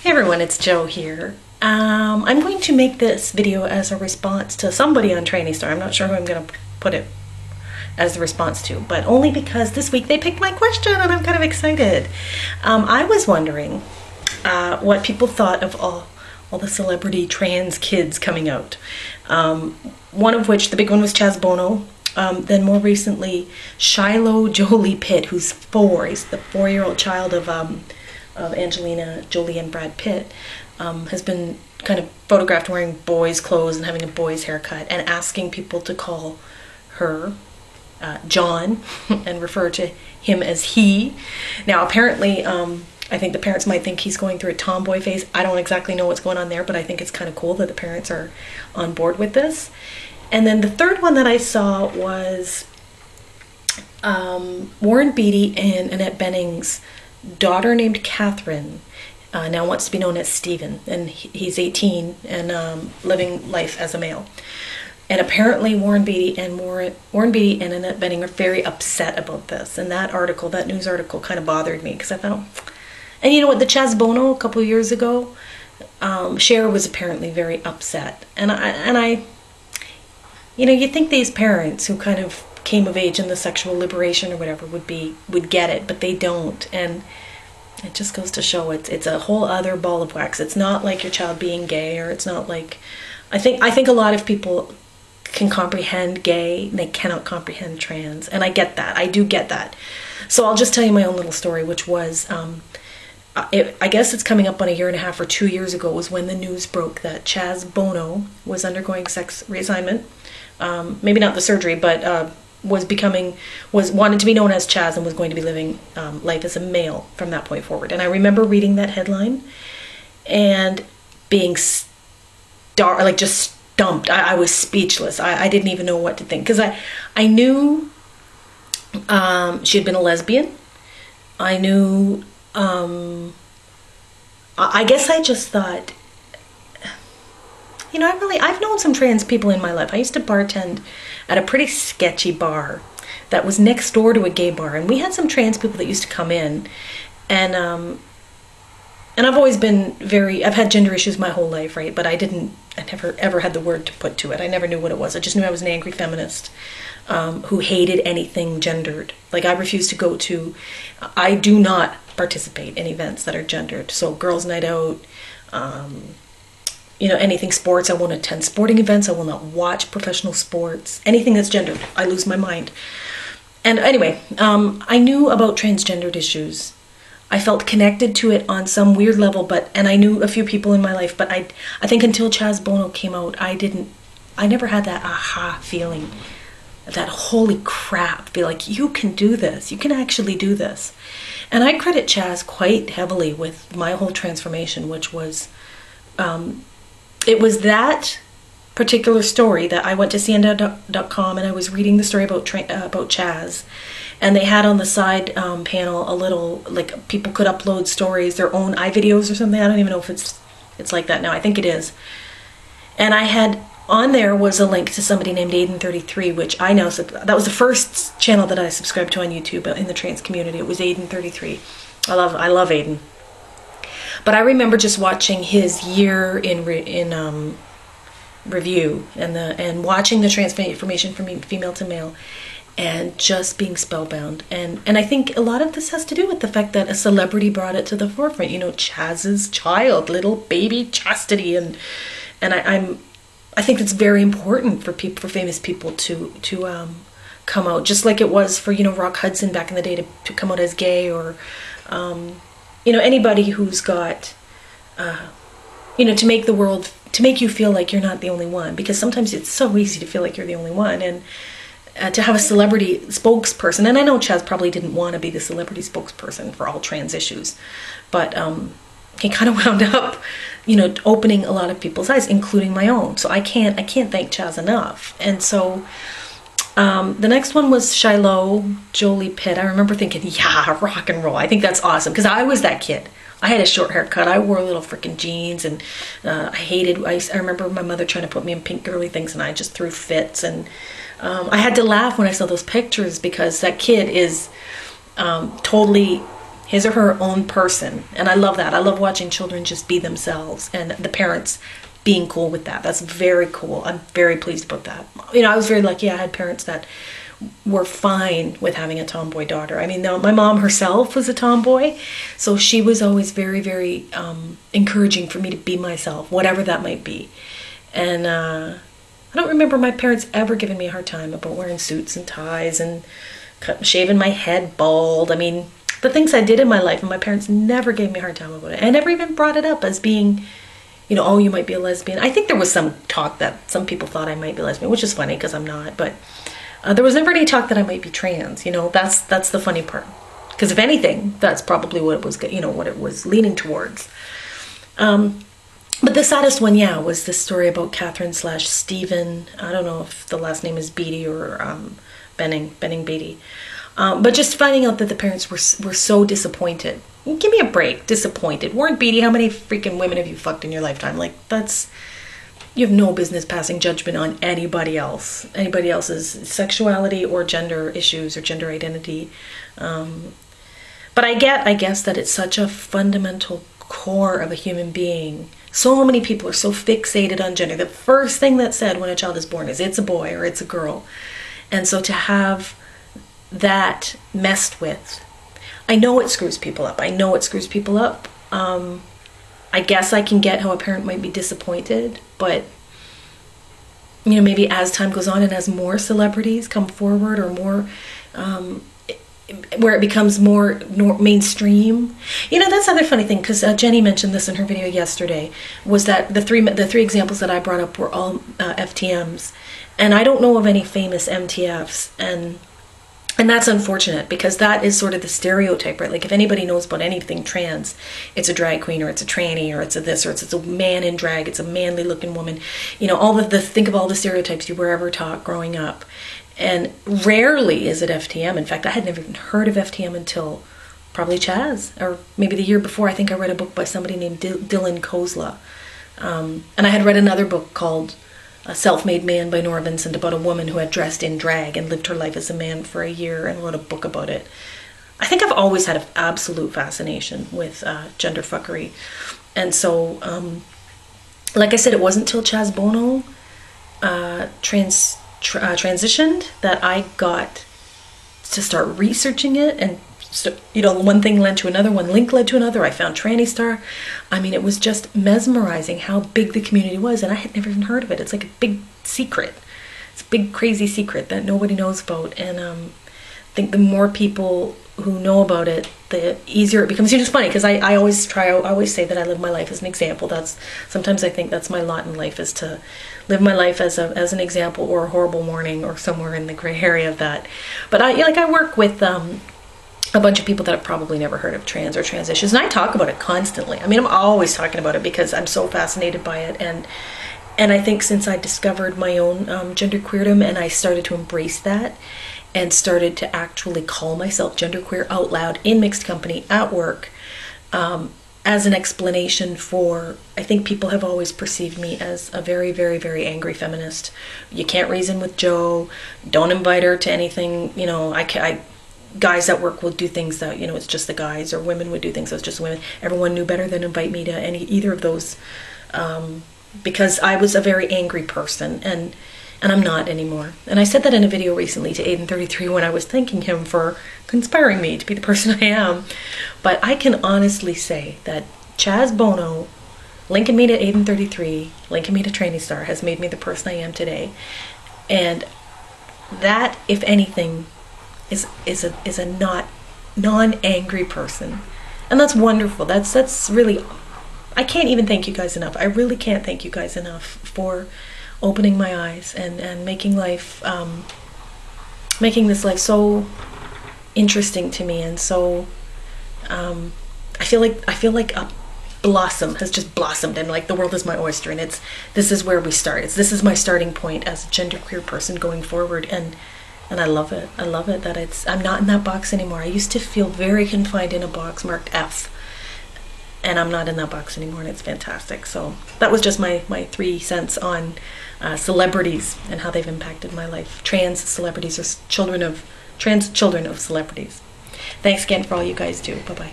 Hey everyone, it's Jo here. I'm going to make this video as a response to somebody on Trannystar. I'm not sure who I'm going to put it as the response to, but only because this week they picked my question and I'm kind of excited. I was wondering what people thought of all the celebrity trans kids coming out. One of which, the big one was Chaz Bono. Then more recently, Shiloh Jolie-Pitt, who's 4. He's the 4-year-old child of Angelina Jolie and Brad Pitt, has been kind of photographed wearing boys' clothes and having a boy's haircut and asking people to call her John and refer to him as he. Now apparently, I think the parents might think he's going through a tomboy phase. I don't exactly know what's going on there, but I think it's kind of cool that the parents are on board with this. And then the third one that I saw was Warren Beatty and Annette Benning's daughter named Kathlyn now wants to be known as Stephen, and he's 18 and living life as a male. And apparently Warren Beatty and Annette Bening are very upset about this. And that article, that news article, kind of bothered me because I thought, and you know what, the Chaz Bono a couple of years ago, Cher was apparently very upset, and I, you know, you think these parents who kind of came of age in the sexual liberation or whatever would get it, but they don't. And it just goes to show it's a whole other ball of wax. It's not like your child being gay, or it's not like, I think a lot of people can comprehend gay and they cannot comprehend trans, and I get that. I do get that. So I'll just tell you my own little story, which was I guess it's coming up on 1.5 years or 2 years ago was when the news broke that Chaz Bono was undergoing sex reassignment. Maybe not the surgery, but wanted to be known as Chaz and was going to be living life as a male from that point forward. And I remember reading that headline and being just stumped. I was speechless. I didn't even know what to think, because I knew she had been a lesbian. I knew, I guess I just thought, you know, I've known some trans people in my life. I used to bartend at a pretty sketchy bar that was next door to a gay bar, and we had some trans people that used to come in, and I've always been I've had gender issues my whole life, right? But I never ever had the word to put to it. I never knew what it was. I just knew I was an angry feminist who hated anything gendered. Like, I refuse to go to, I do not participate in events that are gendered. So girls' night out, you know, anything sports, I won't attend sporting events. I will not watch professional sports. Anything that's gendered, I lose my mind. And anyway, I knew about transgendered issues. I felt connected to it on some weird level, and I knew a few people in my life, but I think until Chaz Bono came out, I never had that aha feeling, that holy crap, be like, you can do this, you can actually do this. And I credit Chaz quite heavily with my whole transformation, which was, it was that particular story that I went to cnn.com and I was reading the story about Chaz, and they had on the side panel a little, like, people could upload stories, their own iVideos or something. I don't even know if it's like that now. I think it is. And I had on there was a link to somebody named Aiden33, which I know, that was the first channel that I subscribed to on YouTube in the trans community. It was Aiden33. I love Aiden. But I remember just watching his year in review and watching the transformation from female to male, and just being spellbound. And I think a lot of this has to do with the fact that a celebrity brought it to the forefront. You know, Chaz's child, little baby Chastity, and I think it's very important for famous people to come out, just like it was for, you know, Rock Hudson back in the day to come out as gay, or you know, anybody who's got you know, to make you feel like you're not the only one, because sometimes it's so easy to feel like you're the only one. And to have a celebrity spokesperson, and I know Chaz probably didn't want to be the celebrity spokesperson for all trans issues, but he kind of wound up, you know, opening a lot of people's eyes, including my own. So I can't thank Chaz enough. And so the next one was Shiloh Jolie-Pitt. I remember thinking, yeah, rock and roll. I think that's awesome, because I was that kid. I had a short haircut. I wore little freaking jeans, and I remember my mother trying to put me in pink girly things, and I just threw fits. And I had to laugh when I saw those pictures, because that kid is totally his or her own person. And I love that. I love watching children just be themselves, and the parents being cool with that. That's very cool. I'm very pleased about that. You know, I was very lucky. I had parents that were fine with having a tomboy daughter. I mean, my mom herself was a tomboy, so she was always very, very encouraging for me to be myself, whatever that might be. And I don't remember my parents ever giving me a hard time about wearing suits and ties and shaving my head bald. I mean, the things I did in my life, and my parents never gave me a hard time about it. I never even brought it up as being, you know, oh, you might be a lesbian. I think there was some talk that some people thought I might be a lesbian, which is funny because I'm not. But there was never any talk that I might be trans. You know, that's the funny part. Because if anything, that's probably what it was, you know, what it was leaning towards. But the saddest one, yeah, was this story about Kathlyn / Stephen. I don't know if the last name is Beattie or Benning Beatty. But just finding out that the parents were so disappointed. Give me a break. Disappointed. Warren Beatty, how many freaking women have you fucked in your lifetime? Like, you have no business passing judgment on anybody else. Anybody else's sexuality or gender issues or gender identity. But I guess that it's such a fundamental core of a human being. So many people are so fixated on gender. The first thing that's said when a child is born is it's a boy or it's a girl. And so to have that messed with, I know it screws people up. I guess I can get how a parent might be disappointed, but you know, maybe as time goes on and as more celebrities come forward, or more where it becomes more mainstream. You know, that's the other funny thing, because Jenny mentioned this in her video yesterday, was that the three examples that I brought up were all FTMs, and I don't know of any famous MTFs, and that's unfortunate, because that is sort of the stereotype, right? Like, if anybody knows about anything trans, it's a drag queen, or it's a tranny, or it's a this, or it's a man in drag, it's a manly looking woman. You know, think of all the stereotypes you were ever taught growing up. And rarely is it FTM. In fact, I had never even heard of FTM until probably Chaz, or maybe the year before. I think I read a book by somebody named Dylan Kozla. And I had read another book called A Self-Made Man by Nora Vincent, about a woman who had dressed in drag and lived her life as a man for a year and wrote a book about it. I think I've always had an absolute fascination with gender fuckery. And so, like I said, it wasn't until Chaz Bono transitioned that I got to start researching it, and so, you know, one thing led to another, one link led to another. I found Trannystar. I mean, it was just mesmerizing how big the community was, and I had never even heard of it. It's like a big secret. It's a big crazy secret that nobody knows about, and I think the more people who know about it, the easier it becomes. It's funny, because I always say that I live my life as an example. Sometimes I think that's my lot in life, is to live my life as an example, or a horrible morning, or somewhere in the gray area of that. But I work with a bunch of people that have probably never heard of trans or trans issues, and I talk about it constantly. I mean, I'm always talking about it because I'm so fascinated by it, and I think since I discovered my own genderqueerdom, and I started to embrace that, and started to actually call myself genderqueer out loud in mixed company at work, as an explanation for, I think people have always perceived me as a very, very, very angry feminist. You can't reason with Jo. Don't invite her to anything. You know, guys at work will do things that, you know, it's just the guys, or women would do things that's just women. Everyone knew better than invite me to either of those, because I was a very angry person, and I'm not anymore. And I said that in a video recently to Aiden33 when I was thanking him for conspiring me to be the person I am. But I can honestly say that Chaz Bono, linking me to Aiden33, linking me to Trannystar, has made me the person I am today. And that, if anything, is a non-angry person. And that's wonderful. That's really, I can't even thank you guys enough. I really can't thank you guys enough for opening my eyes and making this life so interesting to me, and so I feel like a blossom has just blossomed, and like the world is my oyster, and this is where we start. This is my starting point as a genderqueer person going forward, and I love it. I love it that I'm not in that box anymore. I used to feel very confined in a box marked F, and I'm not in that box anymore, and it's fantastic. So that was just my 3 cents on celebrities and how they've impacted my life. Trans celebrities, or trans children of celebrities. Thanks again for all you guys do. Bye-bye.